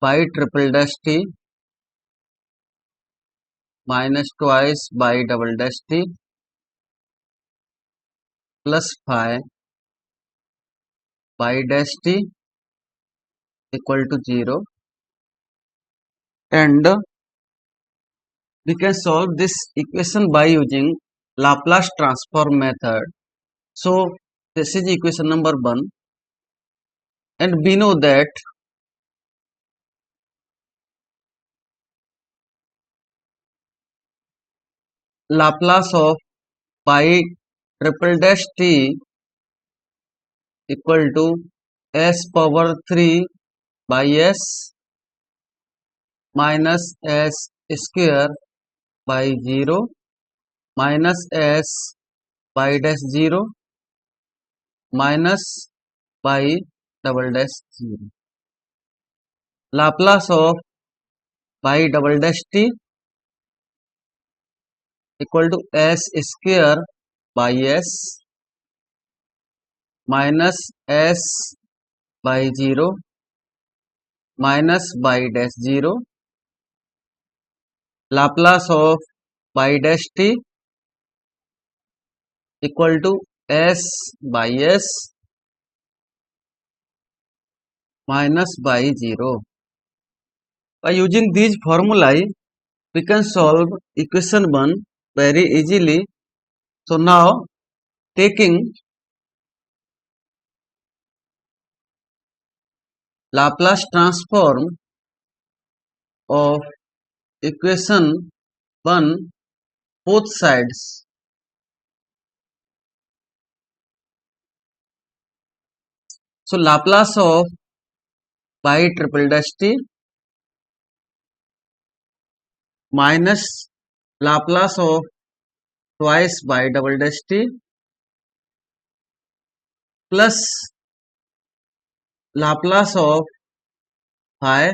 by triple dash t minus twice by double dash t plus phi by dash t equal to 0, and we can solve this equation by using Laplace transform method. So this is equation number 1, and we know that Laplace of pi triple dash t equal to s power 3 by s minus s square by 0 minus s by dash 0 minus by double dash 0. Laplace of pi double dash t equal to s square by s minus s by 0 minus by dash 0. Laplace of pi dash t equal to s by s minus by 0. By using these formulae, we can solve equation 1 very easily. So now, taking Laplace transform of equation 1 both sides, so Laplace of pi triple dash t minus Laplace of twice by double dash t plus Laplace of phi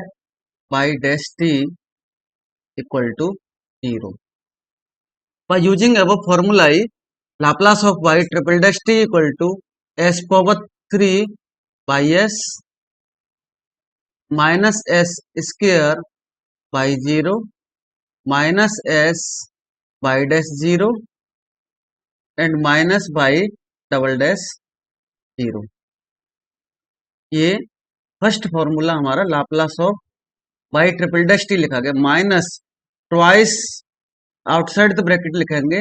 by dash t equal to 0. By using above formulae, Laplace of pi triple dash t equal to s power 3 by s minus s square by 0 minus s by dash 0 and minus by double dash 0. ये first formula हमारा Laplace of Y triple dash T लिखा गया minus twice outside the bracket लिखेंगे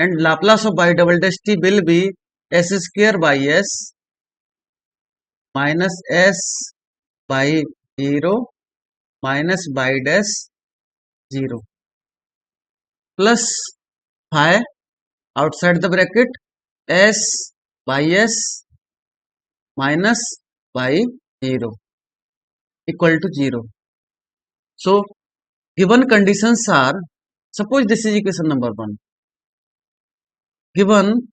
and Laplace of Y double dash T will be S square Y S minus S Y 0 minus by dash 0 plus phi outside the bracket s by s minus by 0 equal to 0. So given conditions are, suppose this is equation number 1, given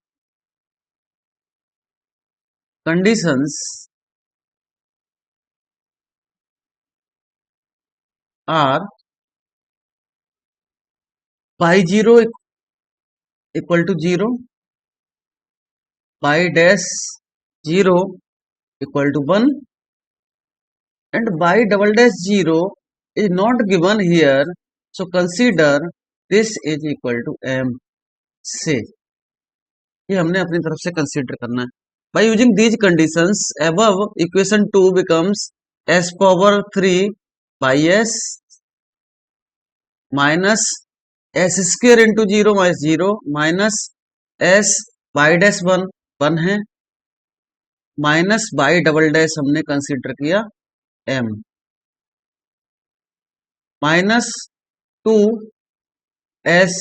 conditions are by 0 equal to 0, by dash 0 equal to 1 and by double dash 0 is not given here, so consider this is equal to m से ये हमने अपनी तरफ से consider करना है. By using these conditions, above equation 2 becomes s power 3 by s minus s square into 0 minus 0 minus s by dash 1 1 है minus by double dash हमने कंसीडर किया m minus 2 s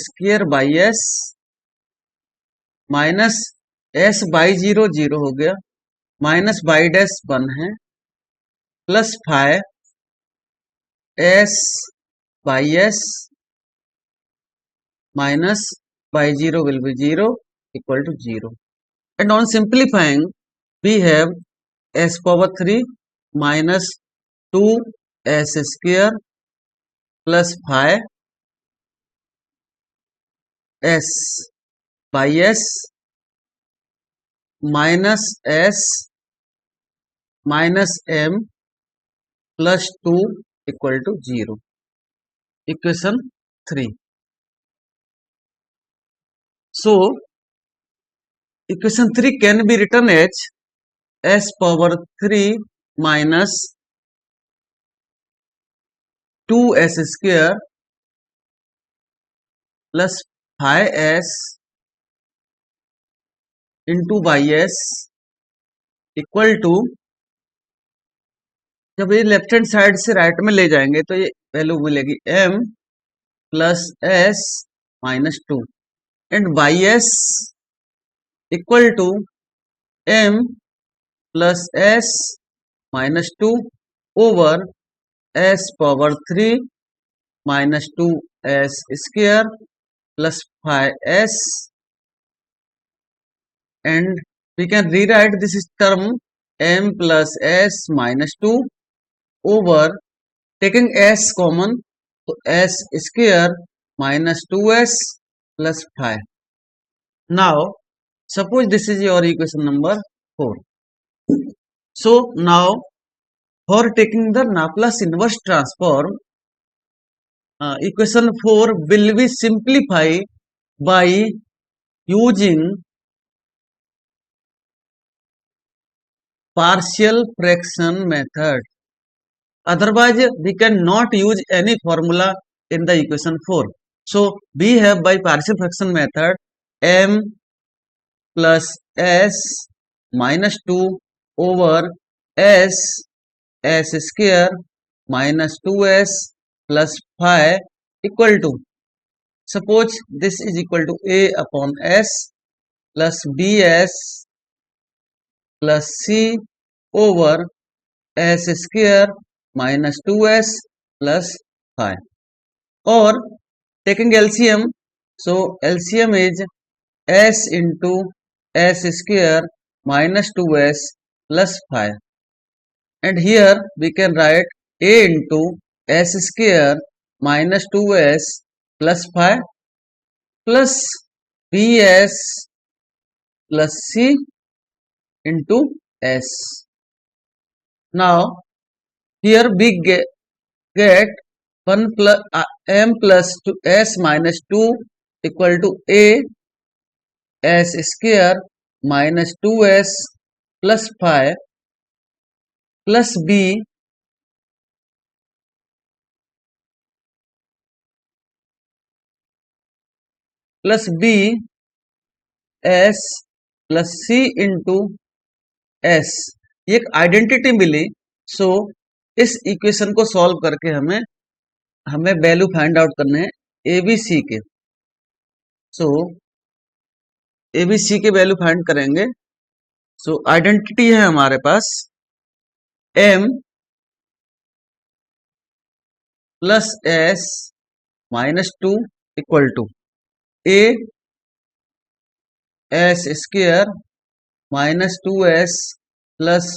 square by s minus s by 0 0 हो गया minus by dash 1 है plus phi s by s minus by 0 will be 0 equal to 0. And on simplifying, we have s power 3 minus 2 s square plus phi s by s minus s minus m plus 2 equal to 0. Equation 3. So equation 3 can be written as s power 3 minus 2s square plus 5s into ys equal to, जब ये left hand side से right में ले जाएंगे तो ये value मिलेगी m plus s minus 2 and ys equal to m plus s minus 2 over s power 3 minus 2s square plus 5s, and we can rewrite this term m plus s minus 2 over taking s common, so s square minus 2s plus 5. Now suppose this is your equation number 4. So now for taking the Laplace inverse transform, equation 4 will be simplified by using partial fraction method. Otherwise we cannot use any formula in the equation 4. So we have by partial fraction method m plus s minus 2 over s square minus 2s plus 5 equal to, suppose this is equal to a upon s plus bs plus c over s square minus 2s plus 5, or taking LCM, so LCM is s into s square minus 2s plus 5, and here we can write a into s square minus 2s plus 5 plus bs plus c into s. Now here we get 1 plus m plus 2s minus 2 equal to a s square minus 2s plus 5 plus b plus b s plus c into s. ये एक identity मिली. सो इस equation को solve करके हमें value find out करने हैं ABC के. So ABC के वैल्यू फाइंड करेंगे. सो आइडेंटिटी है हमारे पास m plus s minus 2 equal to a s square minus 2s plus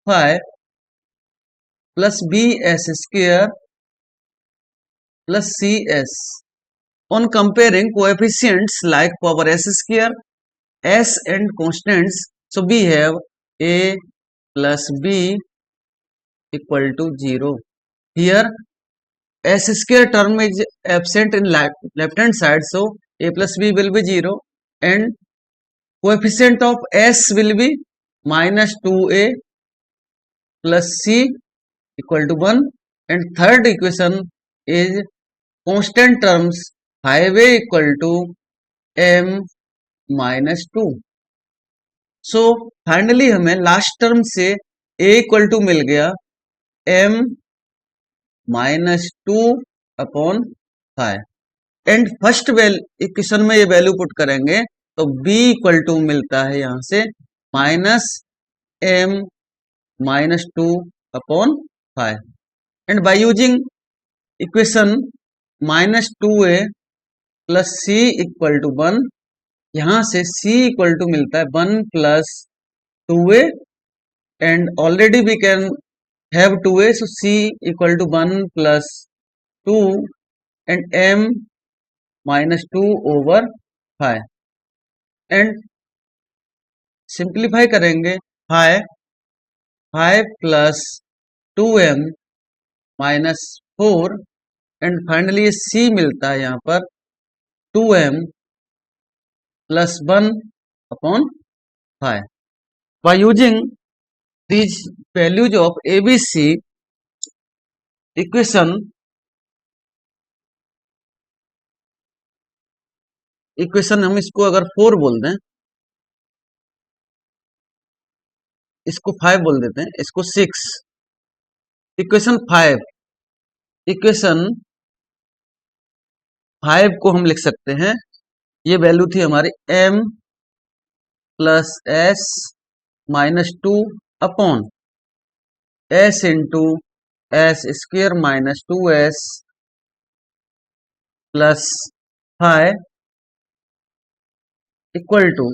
5 plus bs square plus cs. On comparing coefficients like power s square, s and constants, so we have a plus b equal to 0. Here s square term is absent in left hand side, so a plus b will be 0, and coefficient of s will be minus 2a plus c equal to 1, and third equation is constant terms 5a equal to m minus 2. So finally हमें last term से a equal to मिल गया m minus 2 upon 5, and first equation में ये value put करेंगे तो b equal to मिलता है यहां से minus m minus 2 upon 5, and by using equation minus 2a plus c equal to 1, यहां से c इक्वल टू मिलता है 1 plus 2a, and already we can have 2a, so c equal to 1 plus 2 and m minus 2 over 5, and simplify करेंगे 5 plus 2m -4 and finally ये c मिलता है यहाँ पर 2m plus 1 upon 5. By using these values of ABC equation हम इसको अगर 4 बोल दें, इसको 5 बोल देते हैं, इसको 6, इक्वेशन 5 को हम लिख सकते हैं, ये वैल्यू थी हमारी m plus s minus 2 upon s into s square minus 2s plus 5 equal to,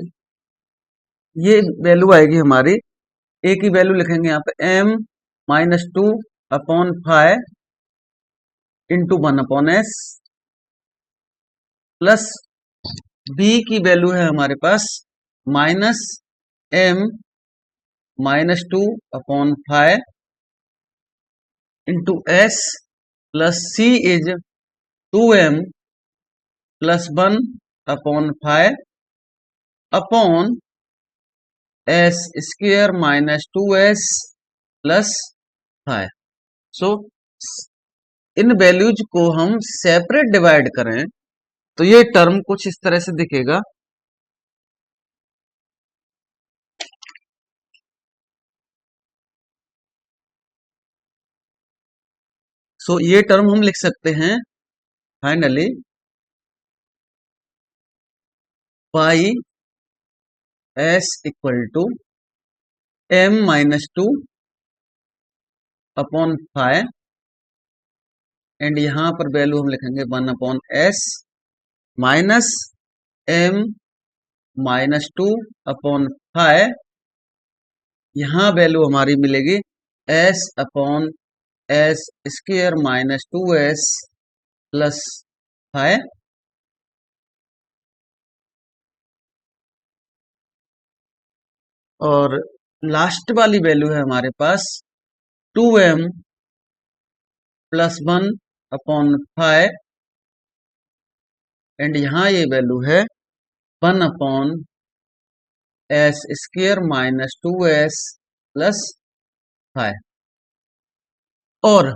ये वैल्यू आएगी हमारी, a की वैल्यू लिखेंगे यहाँ पे m minus 2 upon 5 into 1 upon s plus b की वैल्यू है हमारे पास minus m minus 2 upon 5 into s plus c is 2m plus 1 upon 5 upon s square minus 2s plus 5. So in values को हम separate divide करें तो ये term कुछ इस तरह से दिखेगा. सो ये टर्म हम लिख सकते हैं finally pi s equal to m minus 2 upon 5 and यहां पर वैल्यू हम लिखेंगे 1 upon s minus m minus 2 upon 5, यहां वैल्यू हमारी मिलेगी s upon s square minus 2s plus 5 और लास्ट वाली वैल्यू है हमारे पास 2m प्लस 1 अपॉन 5 एंड यहां ये वैल्यू है 1 upon s square minus 2s plus 5. और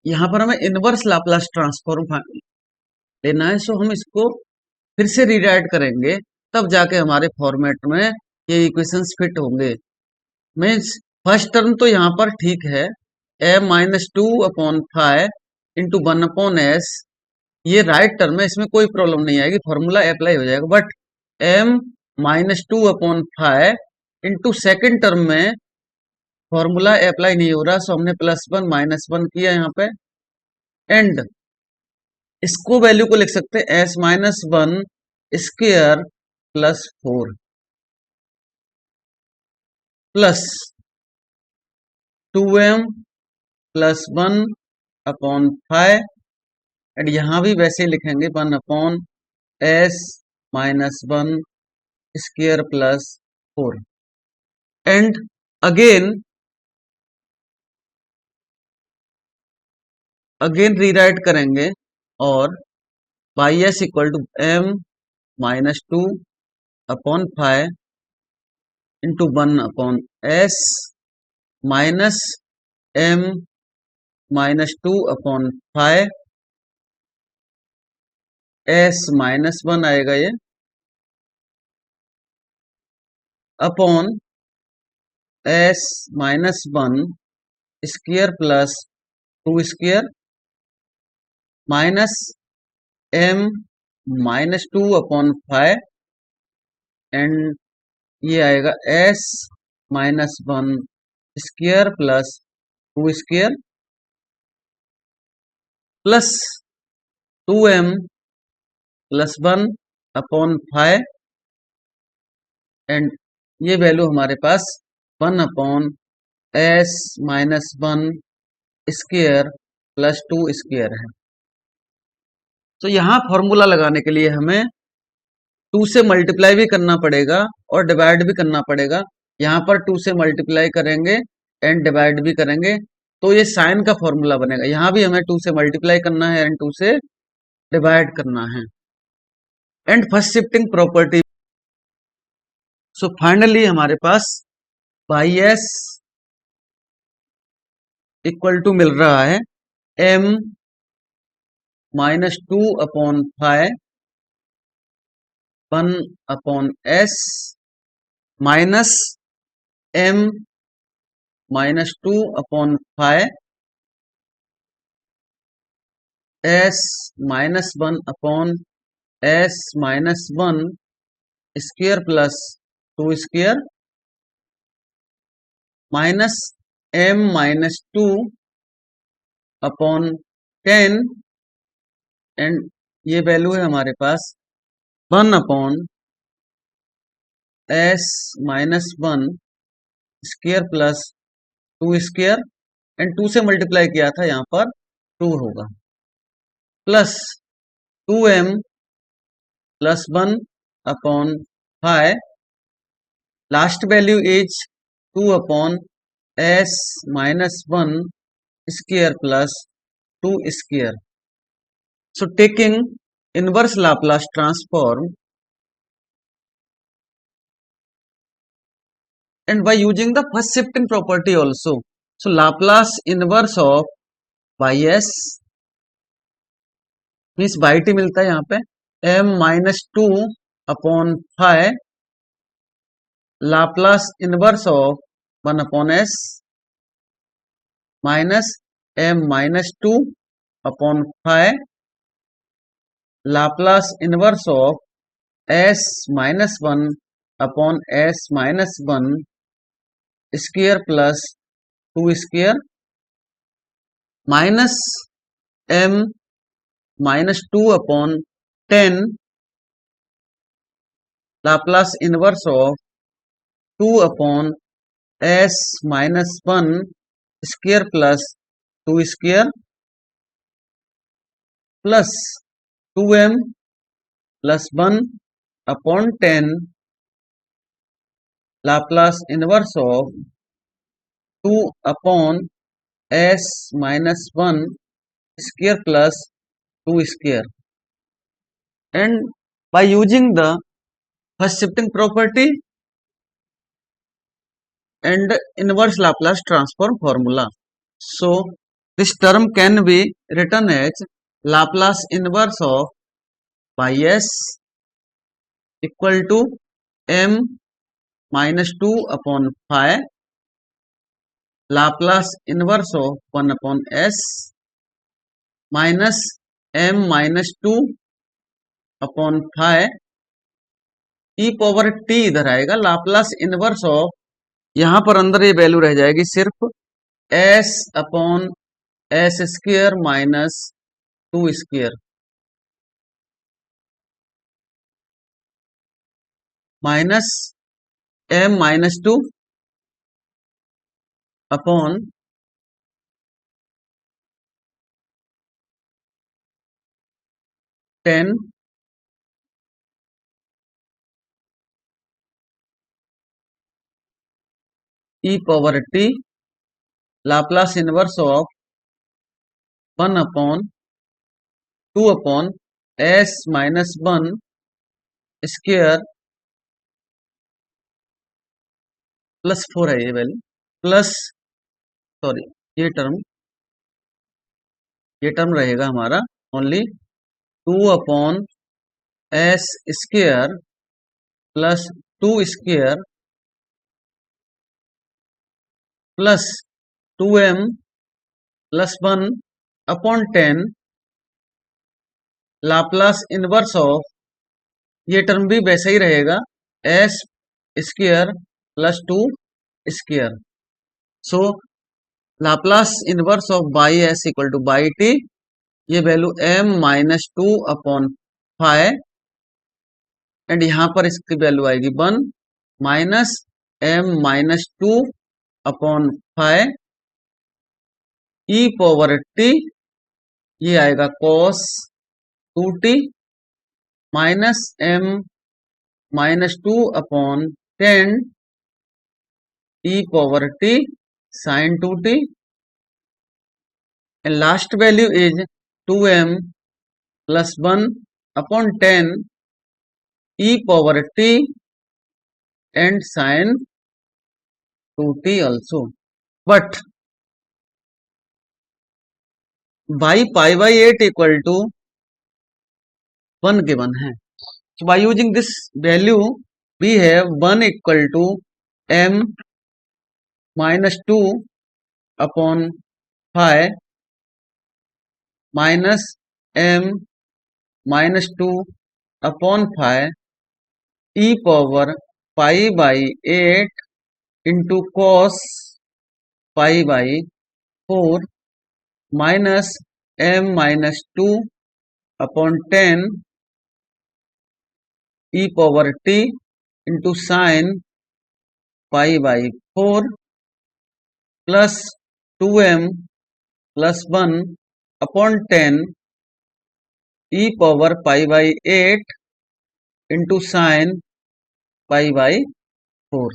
यहां पर हमें इनवर्स लाप्लास ट्रांसफॉर्म लेना है, सो हम इसको फिर से रीराइट करेंगे, तब जाके हमारे फॉर्मेट में ये इक्वेशंस फिट होंगे. मीन्स फर्स्ट टर्म तो यहाँ पर ठीक है, m minus 2 upon 5 into 1 upon s, ये राइट टर्म है, इसमें कोई प्रॉब्लम नहीं आएगी, फॉर्मूला अप्लाई हो जाएगा. But m minus 2 upon 5 into second term में फॉर्मूला अप्लाई नहीं हो रहा, सो हमने प्लस 1 माइनस 1 किया यहाँ पे एंड इसको वैल्यू को लिख सकते हैं s minus 1 square plus 4 plus 2m plus 1 upon 5 and यहां भी वैसे ही लिखेंगे 1 upon s minus 1 square plus 4 and again rewrite करेंगे और pi s equal to m minus 2 upon 5 into 1 upon s minus m minus 2 upon 5 s minus 1 आएगा ये upon s minus 1 square plus 2 square minus m minus 2 upon 5 and ये आएगा s minus 1 square plus 2 square plus 2m plus 1 upon 5 and ये value हमारे पास 1 upon s minus 1 square plus 2 square है. तो यहाँ formula लगाने के लिए हमें 2 से मल्टीप्लाई भी करना पड़ेगा और डिवाइड भी करना पड़ेगा. यहाँ पर 2 से मल्टीप्लाई करेंगे एंड डिवाइड भी करेंगे तो ये साइन का फॉर्मूला बनेगा। यहां भी हमें 2 से मल्टीप्लाई करना है एंड 2 से डिवाइड करना है। And first shifting property, so finally हमारे पास बाई एस इक्वल टू मिल रहा है m -2/5 1/s minus m -2/5 s -1/s -1 square plus 2 square minus m -2/10 and ये वैल्यू है हमारे पास 1/s -1 square plus 2 square and 2 से मल्टीप्लाई किया था, यहाँ पर 2 होगा, plus 2m plus 1/5 last value is 2/s -1 square plus 2 square. So taking inverse Laplace transform and by using the first shifting property also, so Laplace inverse of y s means by T मिलता है यहाँ पे m -2/5 Laplace inverse of 1/s minus m -2/5 Laplace inverse of s -1/s -1 square plus 2 square minus m -2/10 Laplace inverse of 2/s -1 square plus 2 square plus 2m plus 1/10 Laplace inverse of 2/s -1 square plus 2 square. And by using the first shifting property and inverse Laplace transform formula, so this term can be written as Laplace inverse of y s equal to m -2/5 Laplace inverse of 1/s minus m -2/5 e power t इधर आएगा Laplace inverse of, यहां पर अंदर ये value रह जाएगी सिर्फ s/s square minus 2 square minus m -2/10 e power t Laplace inverse of 1/2/s -1 square plus 4 है ये वैल्यू, प्लस सॉरी ये टर्म रहेगा हमारा only 2/s square plus 2 square plus 2m plus 1/10 Laplace inverse of, ये term भी वैसा ही रहेगा, s square plus 2 square. So Laplace inverse of by S equal two by T, ये वैल्यू m -2/5 एंड यहां पर इसकी वैल्यू आएगी 1 minus m -2/5 e power t, ये आएगा cos 2t minus m -2/10 e power t sin 2t and last value is 2m plus 1 upon 10 e power t and sin 2t also. But by pi by 8 equal to 1 given है. So by using this value we have 1 equal to m minus 2 upon phi minus m minus 2 upon phi e power pi by 8 into cos pi by 4 minus m minus 2 upon 10 e power t into sin pi by 4 plus 2m plus 1 upon 10 e power pi by 8 into sin pi by 4.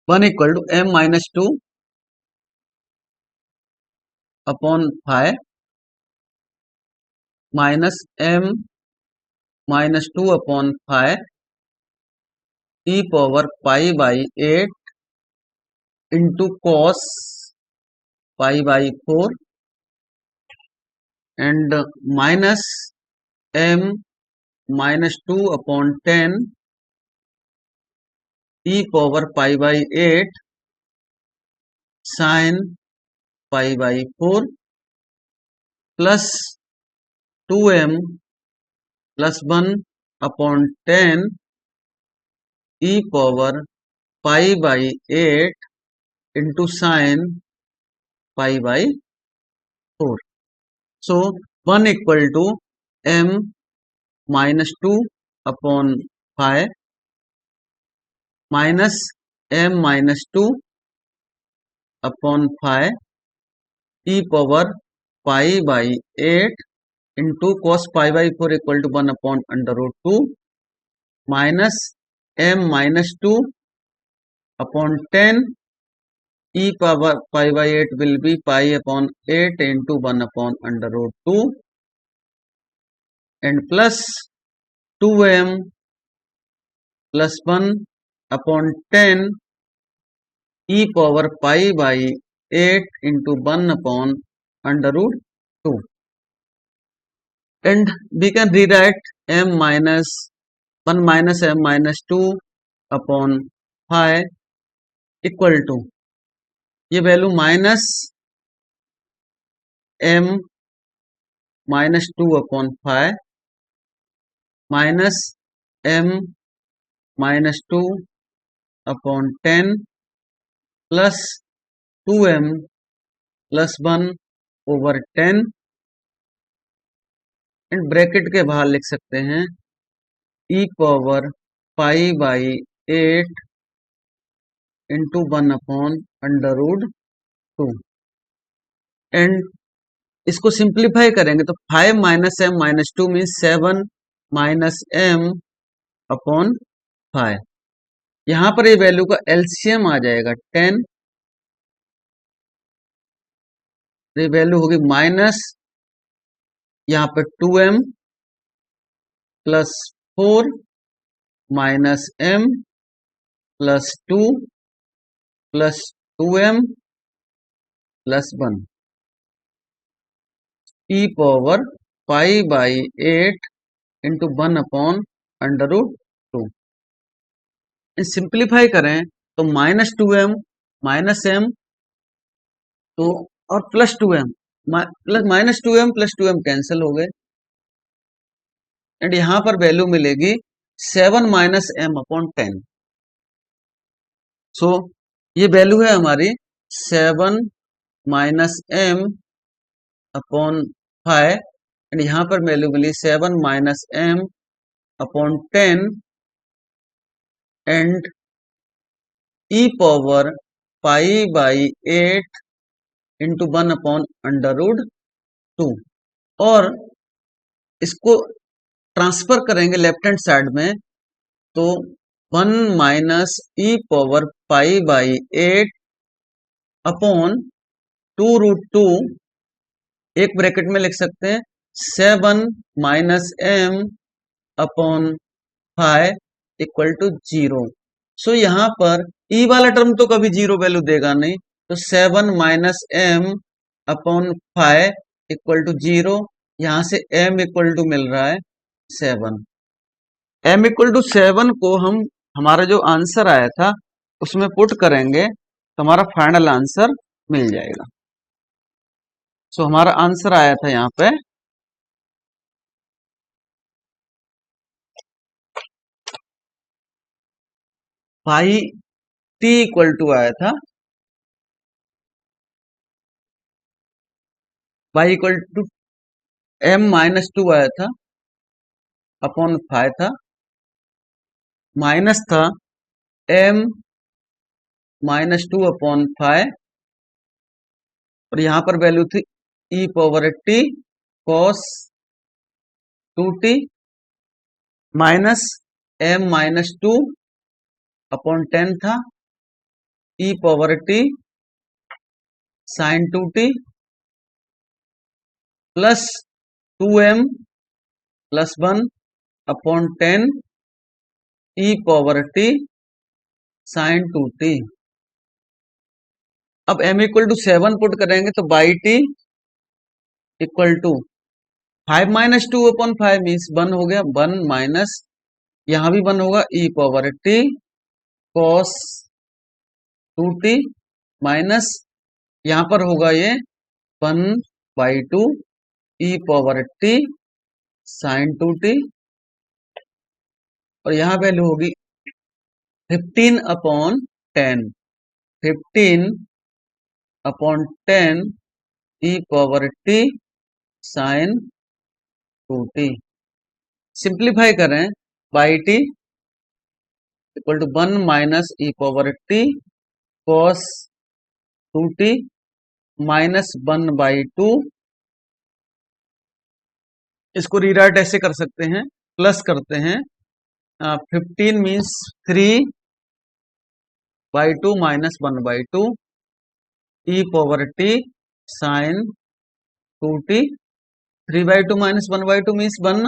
One equal to m minus 2 upon phi minus m minus 2 upon phi e power pi by 8 into cos pi by 4 and minus m minus 2 upon 10 e power pi by 8 sin pi by 4 plus 2m plus 1 upon 10 e power pi by 8 into sin pi by 4. So 1 equal to m minus 2 upon phi minus m minus 2 upon phi e power pi by 8 into cos pi by 4 equal to 1 upon under root 2 minus m minus 2 upon 10 e power pi by 8 will be pi upon 8 into 1 upon under root 2 and plus 2m plus 1 upon 10 e power pi by 8 into 1 upon under root 2. And we can rewrite m minus 1 minus m minus 2 upon phi equal to ये value minus m minus 2 upon phi minus m minus 2 upon 10 plus 2m plus 1 over 10 and bracket के बाहर लिख सकते हैं e power pi by 8 into 1 upon under root 2 and इसको simplify करेंगे तो 5 minus m minus 2 means 7 minus m upon 5. यहां पर ये वैल्यू का एलसीएम आ जाएगा 10. ये वैल्यू होगी माइनस यहाँ पे 2m plus 4 minus m plus 2 plus 2m plus 1 e power pi by 8 into 1 upon under root 2. Simplify करें तो माइनस 2m माइनस m तो और plus 2m plus minus 2m plus 2m cancel हो गए and यहां पर वैल्यू मिलेगी 7 minus m upon 10. सो ये वैल्यू है हमारी 7 माइनस m अपॉन 5 एंड यहां पर वैल्यू मिली 7 minus m upon 10 and e power pi by 8 into 1 upon under root 2 और इसको ट्रांसफर करेंगे लेफ्ट हैंड साइड में तो 1 minus e power pi by 8 upon 2√2, एक ब्रैकेट में लिख सकते हैं 7 minus m upon 5 equal to 0। So यहाँ पर ई वाला टर्म तो कभी जीरो वैल्यू देगा नहीं, तो 7 minus m upon 5 equal to 0। यहाँ से m इक्वल टू मिल रहा है 7। m इक्वल टू 7 को हम हमारा जो आंसर आया था उसमें पुट करेंगे तो हमारा फाइनल आंसर मिल जाएगा। सो हमारा आंसर आया था यहाँ पे पाई टी इक्वल टू आया था pi equal to m minus 2 आया था अपॉन 5 था, माइनस था m माइनस 2 अपॉन 5 और यहाँ पर वैल्यू थी e power t cos 2t minus m minus 2 upon 10 था e power t sine 2t plus 2m plus 1 upon 10 e power t sine 2t। अब m इक्वल टू 7 पुट करेंगे तो by t equal to 5 minus 2 upon 5 means 1 हो गया, 1 minus यहां भी 1 होगा e power t cos 2t minus यहां पर होगा ये 1 by 2 e power t sine 2t और यहां वैल्यू होगी 15 upon 10, 15 upon 10 e power t sine 2t। Simplify करें by t equal to 1 minus e power t cos 2t minus 1 by 2, इसको rewrite ऐसे कर सकते हैं, प्लस करते हैं 15 means 3 by 2 minus 1 by 2 e power t sine 2t, 3 by 2 minus 1 by 2 means 1